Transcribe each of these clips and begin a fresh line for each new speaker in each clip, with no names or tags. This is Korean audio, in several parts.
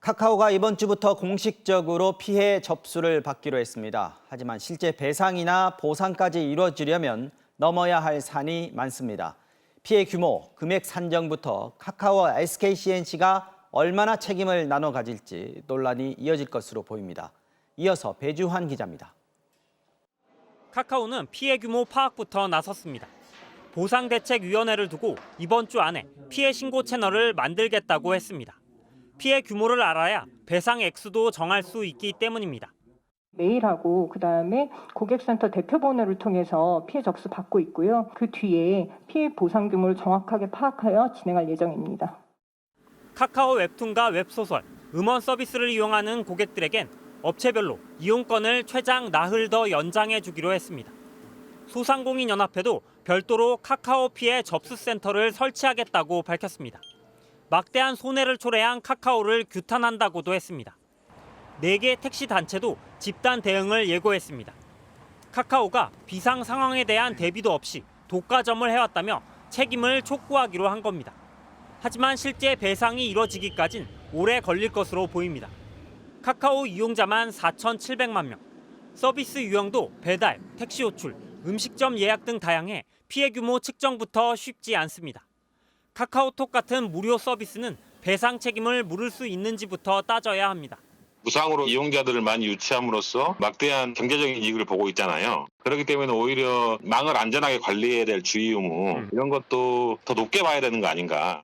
카카오가 이번 주부터 공식적으로 피해 접수를 받기로 했습니다. 하지만 실제 배상이나 보상까지 이루어지려면 넘어야 할 산이 많습니다. 피해 규모, 금액 산정부터 카카오와 SKCNC가 얼마나 책임을 나눠 가질지 논란이 이어질 것으로 보입니다. 이어서 배주환 기자입니다.
카카오는 피해 규모 파악부터 나섰습니다. 보상대책위원회를 두고 이번 주 안에 피해 신고 채널을 만들겠다고 했습니다. 피해 규모를 알아야 배상 액수도 정할 수 있기 때문입니다.
메일하고 그다음에 고객센터 대표번호를 통해서 피해 접수 받고 있고요. 그 뒤에 피해 보상 규모를 정확하게 파악하여 진행할 예정입니다.
카카오 웹툰과 웹소설, 음원 서비스를 이용하는 고객들에겐 업체별로 이용권을 최장 나흘 더 연장해 주기로 했습니다. 소상공인연합회도 별도로 카카오 피해 접수센터를 설치하겠다고 밝혔습니다. 막대한 손해를 초래한 카카오를 규탄한다고도 했습니다. 4개 택시 단체도 집단 대응을 예고했습니다. 카카오가 비상 상황에 대한 대비도 없이 독과점을 해왔다며 책임을 촉구하기로 한 겁니다. 하지만 실제 배상이 이뤄지기까진 오래 걸릴 것으로 보입니다. 카카오 이용자만 4,700만 명, 서비스 유형도 배달, 택시 호출, 음식점 예약 등 다양해 피해 규모 측정부터 쉽지 않습니다. 카카오톡 같은 무료 서비스는 배상 책임을 물을 수 있는지부터 따져야 합니다.
무상으로 이용자들을 많이 유치함으로써 막대한 경제적인 이익을 보고 있잖아요. 그렇기 때문에 오히려 망을 안전하게 관리해야 될 주의 의무 이런 것도 더 높게 봐야 되는 거 아닌가.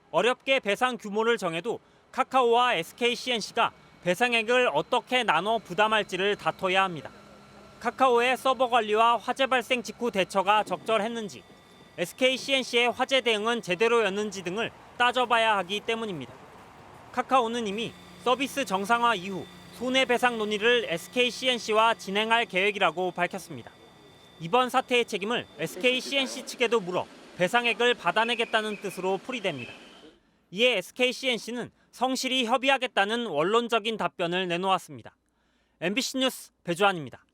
어렵게 배상 규모를 정해도 카카오와 SKCNC가 배상액을 어떻게 나눠 부담할지를 다퉈야 합니다. 카카오의 서버 관리와 화재 발생 직후 대처가 적절했는지, SKCNC의 화재 대응은 제대로였는지 등을 따져봐야 하기 때문입니다. 카카오는 이미 서비스 정상화 이후 손해배상 논의를 SKCNC와 진행할 계획이라고 밝혔습니다. 이번 사태의 책임을 SKCNC 측에도 물어 배상액을 받아내겠다는 뜻으로 풀이됩니다. 이에 SKCNC는 성실히 협의하겠다는 원론적인 답변을 내놓았습니다. MBC 뉴스 배주환입니다.